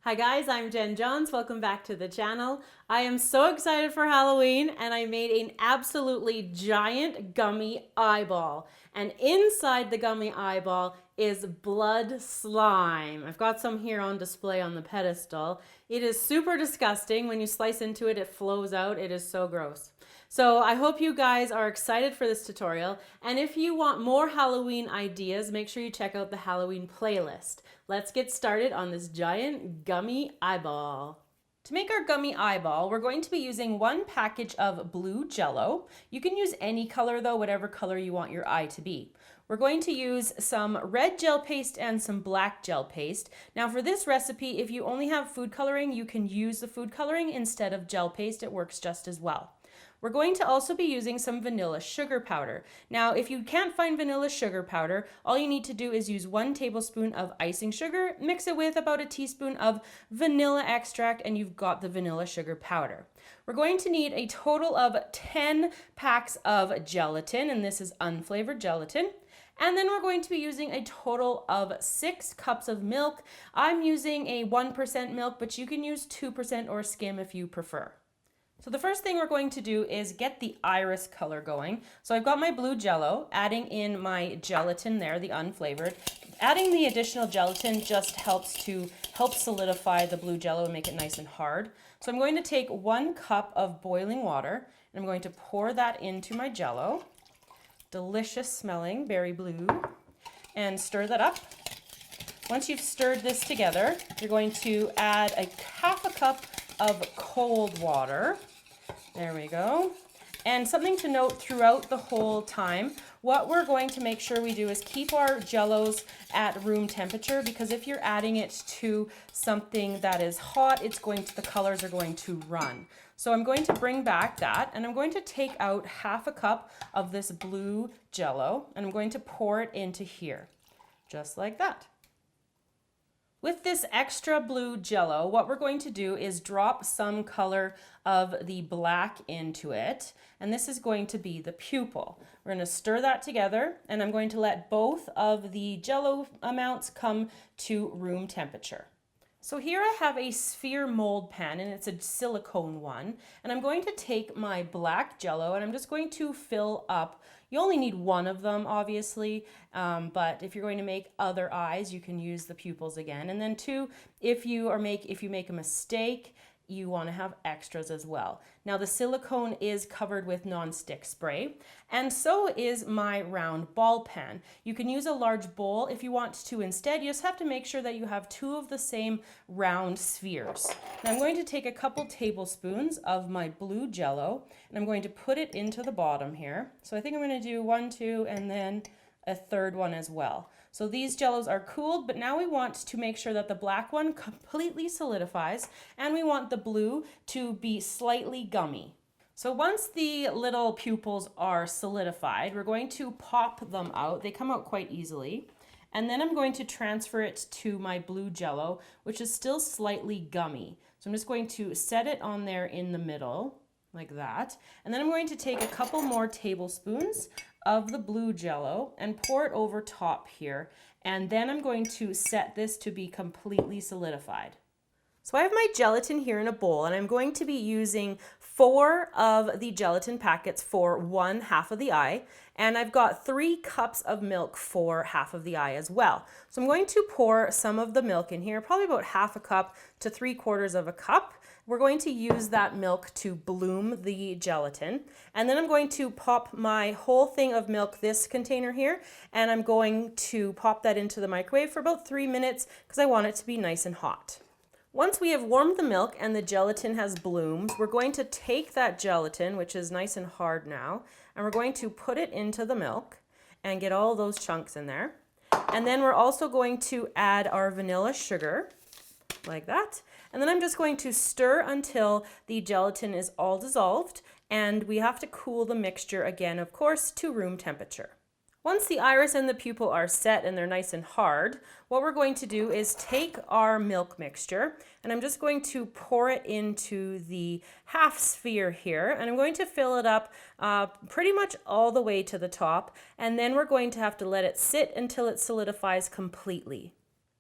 Hi guys, I'm Jenn Johns. Welcome back to the channel. I am so excited for Halloween and I made an absolutely giant gummy eyeball. And inside the gummy eyeball is blood slime. I've got some here on display on the pedestal. It is super disgusting. When you slice into it, it flows out. It is so gross. So I hope you guys are excited for this tutorial. And if you want more Halloween ideas, make sure you check out the Halloween playlist. Let's get started on this giant gummy eyeball. To make our gummy eyeball, we're going to be using one package of blue Jello. You can use any color though, whatever color you want your eye to be. We're going to use some red gel paste and some black gel paste. Now for this recipe, if you only have food coloring, you can use the food coloring instead of gel paste. It works just as well. We're going to also be using some vanilla sugar powder. Now, if you can't find vanilla sugar powder, all you need to do is use 1 tablespoon of icing sugar, mix it with about a teaspoon of vanilla extract, and you've got the vanilla sugar powder. We're going to need a total of 10 packs of gelatin, and this is unflavored gelatin. And then we're going to be using a total of 6 cups of milk. I'm using a 1% milk, but you can use 2% or skim if you prefer. So the first thing we're going to do is get the iris color going. So I've got my blue Jello, adding in my gelatin there, the unflavored. Adding the additional gelatin just help solidify the blue Jello and make it nice and hard. So I'm going to take 1 cup of boiling water and I'm going to pour that into my Jello. Delicious smelling berry blue, and stir that up. Once you've stirred this together, you're going to add half a cup of cold water. There we go. And something to note throughout the whole time, what we're going to make sure we do is keep our Jellos at room temperature, because if you're adding it to something that is hot, the colors are going to run. So I'm going to bring back that, and I'm going to take out half a cup of this blue Jello, and I'm going to pour it into here, just like that. With this extra blue Jello, what we're going to do is drop some color of the black into it, and this is going to be the pupil. We're going to stir that together, and I'm going to let both of the Jello amounts come to room temperature. So here I have a sphere mold pan, and it's a silicone one, and I'm going to take my black Jello and I'm just going to fill up. You only need 1 of them, obviously, but if you're going to make other eyes, you can use the pupils again. And then 2, if you make a mistake, you want to have extras as well. Now the silicone is covered with non-stick spray, and so is my round ball pan. You can use a large bowl if you want to instead. You just have to make sure that you have 2 of the same round spheres. Now I'm going to take a couple tablespoons of my blue Jello, and I'm going to put it into the bottom here. So I think I'm going to do 1, 2, and then a third one as well. So these Jellos are cooled, but now we want to make sure that the black one completely solidifies, and we want the blue to be slightly gummy. So once the little pupils are solidified, we're going to pop them out. They come out quite easily. And then I'm going to transfer it to my blue Jello, which is still slightly gummy. So I'm just going to set it on there in the middle, like that. And then I'm going to take a couple more tablespoons of the blue Jello and pour it over top here. And then I'm going to set this to be completely solidified. So I have my gelatin here in a bowl, and I'm going to be using 4 of the gelatin packets for 1 half of the eye. And I've got 3 cups of milk for half of the eye as well. So I'm going to pour some of the milk in here, probably about half a cup to 3/4 of a cup. We're going to use that milk to bloom the gelatin. And then I'm going to pop my whole thing of milk, this container here, and I'm going to pop that into the microwave for about 3 minutes because I want it to be nice and hot. Once we have warmed the milk and the gelatin has bloomed, we're going to take that gelatin, which is nice and hard now, and we're going to put it into the milk and get all those chunks in there. And then we're also going to add our vanilla sugar, like that. And then I'm just going to stir until the gelatin is all dissolved, and we have to cool the mixture again, of course, to room temperature. Once the iris and the pupil are set and they're nice and hard, what we're going to do is take our milk mixture, and I'm just going to pour it into the half sphere here, and I'm going to fill it up pretty much all the way to the top, and then we're going to have to let it sit until it solidifies completely.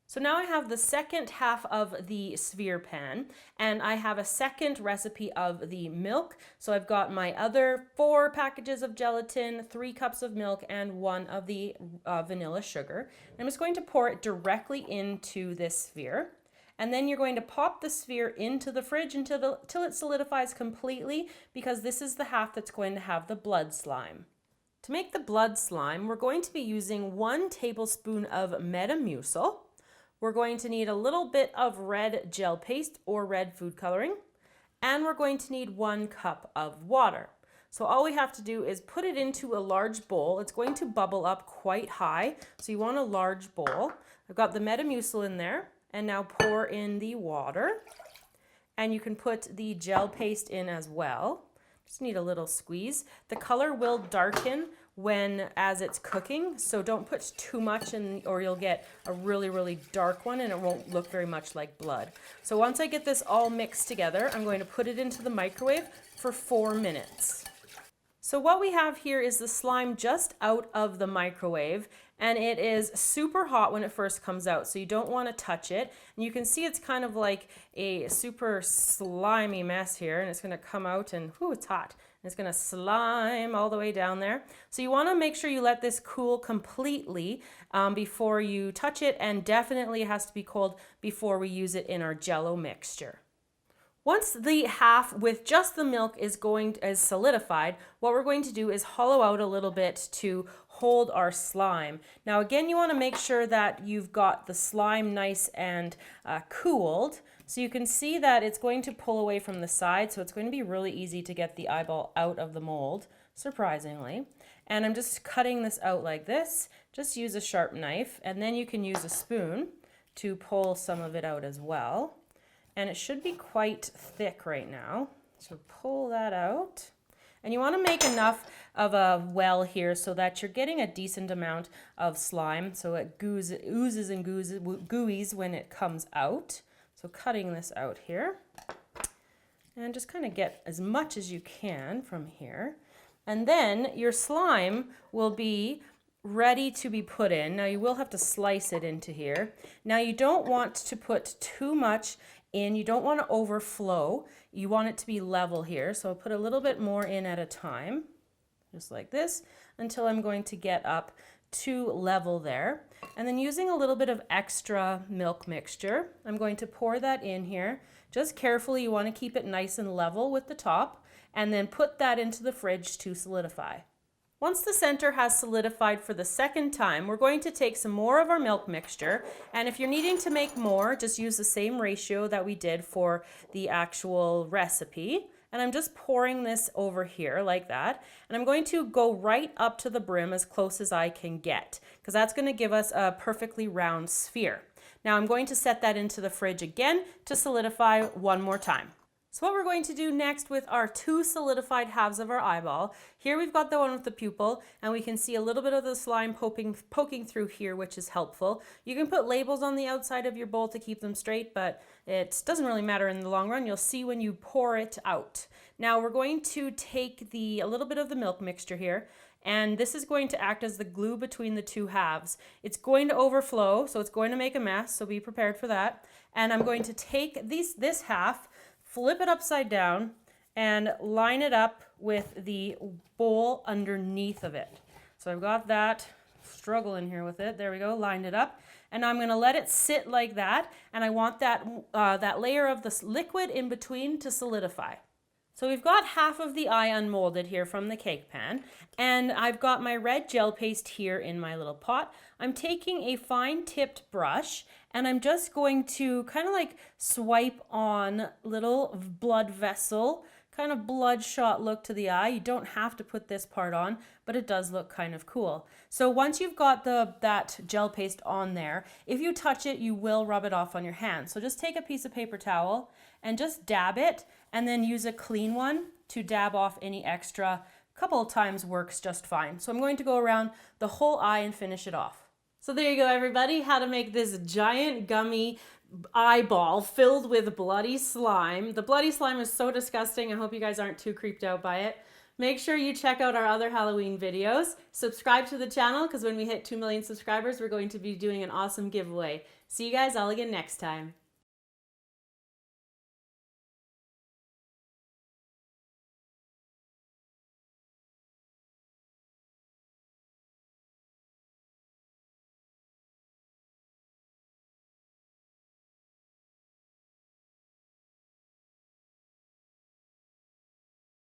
So now I have the second half of the sphere pan, and I have a second recipe of the milk. So I've got my other 4 packages of gelatin, 3 cups of milk, and 1 of the vanilla sugar. I'm just going to pour it directly into this sphere. And then you're going to pop the sphere into the fridge until it solidifies completely, because this is the half that's going to have the blood slime. To make the blood slime, we're going to be using 1 tablespoon of Metamucil. We're going to need a little bit of red gel paste or red food coloring, and we're going to need 1 cup of water. So all we have to do is put it into a large bowl. It's going to bubble up quite high, so you want a large bowl. I've got the Metamucil in there, and now pour in the water, and you can put the gel paste in as well. Just need a little squeeze. The color will darken as it's cooking, so don't put too much in or you'll get a really dark one and it won't look very much like blood. So once I get this all mixed together, I'm going to put it into the microwave for 4 minutes. So what we have here is the slime just out of the microwave, and it is super hot when it first comes out, so you don't want to touch it. And you can see it's kind of like a super slimy mess here, and it's going to come out and whoo, it's hot. It's going to slime all the way down there. So you want to make sure you let this cool completely before you touch it, and definitely it has to be cold before we use it in our Jello mixture. Once the half with just the milk is solidified, what we're going to do is hollow out a little bit to hold our slime. Now again, you want to make sure that you've got the slime nice and cooled. So you can see that it's going to pull away from the side, so it's going to be really easy to get the eyeball out of the mold, surprisingly. And I'm just cutting this out like this. Just use a sharp knife, and then you can use a spoon to pull some of it out as well. And it should be quite thick right now. So pull that out. And you want to make enough of a well here so that you're getting a decent amount of slime, so it oozes and gooeys when it comes out. So cutting this out here. And just kind of get as much as you can from here. And then your slime will be ready to be put in. Now you will have to slice it into here. Now you don't want to put too much in. You don't want to overflow. You want it to be level here. So I'll put a little bit more in at a time, just like this, until I'm going to get up to level there. And then using a little bit of extra milk mixture, I'm going to pour that in here. Just carefully, you want to keep it nice and level with the top, and then put that into the fridge to solidify. Once the center has solidified for the second time, we're going to take some more of our milk mixture, and if you're needing to make more, just use the same ratio that we did for the actual recipe. And I'm just pouring this over here like that, and I'm going to go right up to the brim as close as I can get, because that's going to give us a perfectly round sphere. Now I'm going to set that into the fridge again to solidify one more time. So what we're going to do next with our 2 solidified halves of our eyeball, here we've got the one with the pupil, and we can see a little bit of the slime poking through here, which is helpful. You can put labels on the outside of your bowl to keep them straight, but it doesn't really matter in the long run. You'll see when you pour it out. Now we're going to take a little bit of the milk mixture here, and this is going to act as the glue between the 2 halves. It's going to overflow, so it's going to make a mess, so be prepared for that. And I'm going to take this half, flip it upside down, and line it up with the bowl underneath of it. So I've got that, struggling here with it. There we go, lined it up. And I'm going to let it sit like that, and I want that layer of the liquid in between to solidify. So we've got half of the eye unmolded here from the cake pan, and I've got my red gel paste here in my little pot. I'm taking a fine tipped brush, and I'm just going to kind of like swipe on little blood vessel, kind of bloodshot look to the eye. You don't have to put this part on, but it does look kind of cool. So once you've got that gel paste on there, if you touch it, you will rub it off on your hand. So just take a piece of paper towel and just dab it, and then use a clean one to dab off any extra. A couple of times works just fine. So I'm going to go around the whole eye and finish it off. So there you go, everybody, how to make this giant gummy eyeball filled with bloody slime. The bloody slime is so disgusting. I hope you guys aren't too creeped out by it. Make sure you check out our other Halloween videos. Subscribe to the channel because when we hit 2 million subscribers, we're going to be doing an awesome giveaway. See you guys all again next time.